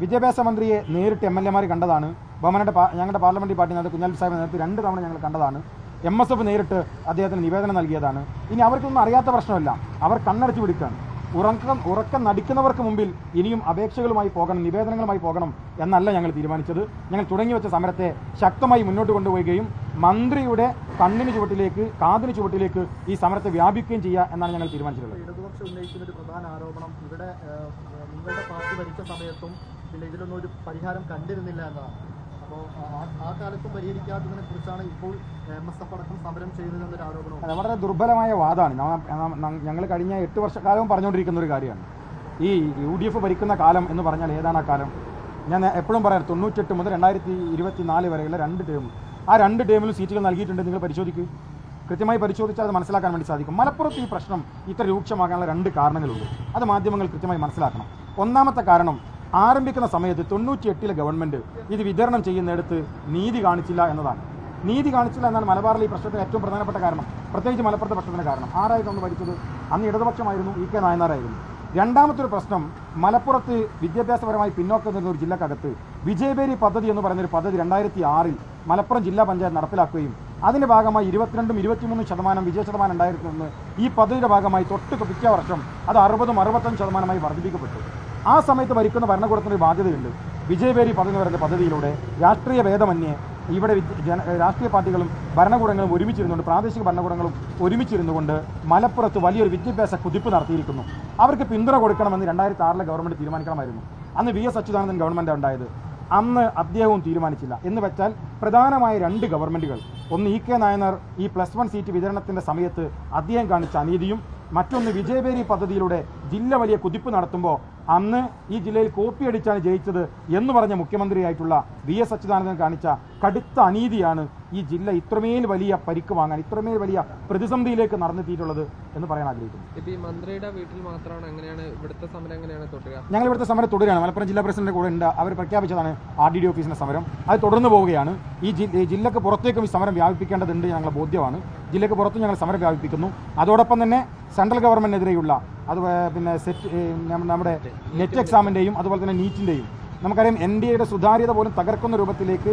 വിദ്യാഭ്യാസ മന്ത്രിയെ നേരിട്ട് എംഎൽഎമാർ കണ്ടതാണ്. ഞങ്ങളുടെ പാർലമെന്ററി പാർട്ടി നേതാവ് കുഞ്ഞാലിക്കുട്ടി സാഹിബ് നേരത്തെ 2 തവണ ഞങ്ങൾ കണ്ടതാണ്. MSF നേരിട്ട് അദ്ദേഹത്തിന് നിവേദനം നൽകിയതാണ്. ഇനി അവർക്കൊന്നും അറിയാത്ത പ്രശ്നമല്ല, അവർ കണ്ണടച്ചു പിടിക്കുകയാണ്. ഉറക്കം നടിക്കുന്നവർക്ക് മുമ്പിൽ ഇനിയും അപേക്ഷകളുമായി പോകണം, നിവേദനങ്ങളുമായി പോകണം എന്നല്ല ഞങ്ങൾ തീരുമാനിച്ചത്. ഞങ്ങൾ തുടങ്ങിവെച്ച സമരത്തെ ശക്തമായി മുന്നോട്ട് കൊണ്ടുപോവുകയും മന്ത്രിയുടെ കണ്ണിന് ചുവട്ടിലേക്ക്, കാതിന് ചുവട്ടിലേക്ക് ഈ സമരത്തെ വ്യാപിക്കുകയും ചെയ്യുക എന്നാണ് ഞങ്ങൾ തീരുമാനിച്ചിട്ടുള്ളത്. ഇടതുപക്ഷം ഉന്നയിക്കുന്ന ഒരു പ്രധാന ആരോപണം ഇവിടെ നിങ്ങളുടെ പാർട്ടി ഭരിച്ച സമയത്തും പിന്നെ ഇതിലൊന്നും ഒരു പരിഹാരം കണ്ടിരുന്നില്ല എന്നതാണ്. അപ്പോൾ ആ കാലത്തും പരിഹരിക്കാത്തതിനെ കുറിച്ചാണ് ഇപ്പോൾ MSF അടക്കം സമരം ചെയ്യുന്നതെന്നൊരു ആരോപണം. വളരെ ദുർബലമായ വാദമാണ്. ഞങ്ങൾ കഴിഞ്ഞ 8 വർഷക്കാലവും പറഞ്ഞുകൊണ്ടിരിക്കുന്ന ഒരു കാര്യമാണ്. ഈ UDF ഭരിക്കുന്ന കാലം എന്ന് പറഞ്ഞാൽ ഏതാണ് ആ കാലം? ഞാൻ എപ്പോഴും പറയാം, 98 മുതൽ 2024 വരെയുള്ള 2 ടേം, ആ 2 ടേമിലും സീറ്റുകൾ നൽകിയിട്ടുണ്ട്. നിങ്ങൾ പരിശോധിക്കുക, കൃത്യമായി പരിശോധിച്ചാൽ അത് മനസ്സിലാക്കാൻ വേണ്ടി സാധിക്കും. മലപ്പുറത്ത് ഈ പ്രശ്നം ഇത്ര രൂക്ഷമാകാനുള്ള 2 കാരണങ്ങളുണ്ട്. അത് മാധ്യമങ്ങൾ കൃത്യമായി മനസ്സിലാക്കണം. ഒന്നാമത്തെ കാരണം, ആരംഭിക്കുന്ന സമയത്ത് 98-ലെ ഗവൺമെൻറ് ഇത് വിതരണം ചെയ്യുന്നിടത്ത് നീതി കാണിച്ചില്ല എന്നതാണ്. നീതി കാണിച്ചില്ല എന്നാണ് മലബാറിലെ ഈ പ്രശ്നത്തിന് ഏറ്റവും പ്രധാനപ്പെട്ട കാരണം, പ്രത്യേകിച്ച് മലപ്പുറത്തെ പ്രശ്നത്തിന് കാരണം. ആരായിരുന്നു അന്ന് ഭരിച്ചത്? അന്ന് ഇടതുപക്ഷമായിരുന്നു, EK നായനാരായിരുന്നു. രണ്ടാമത്തൊരു പ്രശ്നം, മലപ്പുറത്ത് വിദ്യാഭ്യാസപരമായി പിന്നോക്കം നിന്ന ഒരു ജില്ലക്കകത്ത് വിജയബേരി പദ്ധതി എന്ന് പറയുന്നൊരു പദ്ധതി 2006-ൽ മലപ്പുറം ജില്ലാ പഞ്ചായത്ത് നടപ്പിലാക്കുകയും അതിൻ്റെ ഭാഗമായി 22-23% വിജയശതമാനം ഉണ്ടായിരുന്നെന്ന് ഈ പദ്ധതിയുടെ ഭാഗമായി പിറ്റേ വർഷം അത് 60-65% വർദ്ധിപ്പിക്കപ്പെട്ടു. ആ സമയത്ത് ഭരിക്കുന്ന ഭരണകൂടത്തിനൊരു ബാധ്യതയുണ്ട്. വിജയബേരി പദ്ധതി എന്ന് പറയുന്ന പദ്ധതിയിലൂടെ രാഷ്ട്രീയ ഭേദമന്യേ ഇവിടെ രാഷ്ട്രീയ പാർട്ടികളും ഭരണകൂടങ്ങളും ഒരുമിച്ചിരുന്നുകൊണ്ട്, പ്രാദേശിക ഭരണകൂടങ്ങളും ഒരുമിച്ചിരുന്നുകൊണ്ട് മലപ്പുറത്ത് വലിയൊരു വിദ്യാഭ്യാസ കുതിപ്പ് നടത്തിയിരിക്കുന്നു. അവർക്ക് പിന്തുണ കൊടുക്കണമെന്ന് 2006-ലെ ഗവൺമെൻറ് തീരുമാനിക്കണമായിരുന്നു. അന്ന് VS അച്യുതാനന്ദൻ ഗവൺമെൻറ് ഉണ്ടായത്. അന്ന് അദ്ദേഹവും തീരുമാനിച്ചില്ല. എന്ന് വെച്ചാൽ പ്രധാനമായ 2 ഗവൺമെൻറ്റുകൾ, ഒന്ന് EK നായനാർ ഈ +1 സീറ്റ് വിതരണത്തിൻ്റെ സമയത്ത് അദ്ദേഹം കാണിച്ച അനീതിയും, മറ്റൊന്ന് വിജയബേരി പദ്ധതിയിലൂടെ ജില്ല വലിയ കുതിപ്പ് നടത്തുമ്പോൾ അന്ന് ഈ ജില്ലയിൽ കോപ്പി അടിച്ചാണ് ജയിച്ചത് എന്ന് പറഞ്ഞ മുഖ്യമന്ത്രിയായിട്ടുള്ള VS അച്യുതാനന്ദൻ കാണിച്ച കടുത്ത അനീതിയാണ് ഈ ജില്ല ഇത്രമേൽ വലിയ പരിക്ക് വാങ്ങാൻ, ഇത്രമേൽ വലിയ പ്രതിസന്ധിയിലേക്ക് നടന്നെത്തിയിട്ടുള്ളത് എന്ന് പറയാൻ ആഗ്രഹിക്കുന്നു. ഇപ്പോൾ ഈ മന്ത്രിയുടെ വീട്ടിൽ മാത്രമാണ് എങ്ങനെയാണ് ഇവിടുത്തെ സമരം എങ്ങനെയാണ് തുടരുക? ഞങ്ങൾ ഇവിടുത്തെ സമരം തുടരുകയാണ്. മലപ്പുറം ജില്ലാ പ്രസിഡന്റ് കൂടെ ഉണ്ട്. അവർ പ്രഖ്യാപിച്ചതാണ് RDD ഓഫീസിൻ്റെ സമരം. അത് തുടർന്ന് പോവുകയാണ്. ഈ ജില്ലക്ക് പുറത്തേക്കും ഈ സമരം വ്യാപിപ്പിക്കേണ്ടതുണ്ട് ഞങ്ങളുടെ ബോധ്യമാണ്. ജില്ലക്ക് പുറത്തും ഞങ്ങൾ സമരം വ്യാപിപ്പിക്കുന്നു. അതോടൊപ്പം തന്നെ സെൻട്രൽ ഗവൺമെൻറ്റിനെതിരെയുള്ള അത് പിന്നെ നമ്മുടെ നെറ്റ് എക്സാമിൻ്റെയും അതുപോലെ തന്നെ നീറ്റിൻ്റെയും, നമുക്കറിയാം NDAയുടെ സുതാര്യത പോലും തകർക്കുന്ന രൂപത്തിലേക്ക്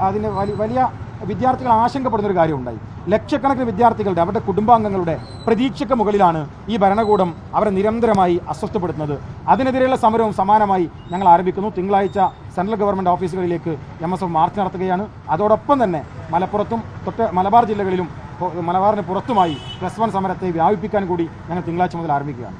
അതിന് വലിയ വിദ്യാർത്ഥികൾ ആശങ്കപ്പെടുന്നൊരു കാര്യമുണ്ടായി. ലക്ഷക്കണക്കിന് വിദ്യാർത്ഥികളുടെ, അവരുടെ കുടുംബാംഗങ്ങളുടെ പ്രതീക്ഷയ്ക്ക് മുകളിലാണ് ഈ ഭരണകൂടം അവരെ നിരന്തരമായി അസ്വസ്ഥപ്പെടുത്തുന്നത്. അതിനെതിരെയുള്ള സമരവും സമാനമായി ഞങ്ങൾ ആരംഭിക്കുന്നു. തിങ്കളാഴ്ച സെൻട്രൽ ഗവൺമെൻറ് ഓഫീസുകളിലേക്ക് MSF മാർച്ച് നടത്തുകയാണ്. അതോടൊപ്പം തന്നെ മലപ്പുറത്തും മലബാർ ജില്ലകളിലും മലബാറിന് പുറത്തുമായി +1 സമരത്തെ വ്യാപിപ്പിക്കാൻ കൂടി ഞങ്ങൾ തിങ്കളാഴ്ച മുതൽ ആരംഭിക്കുകയാണ്.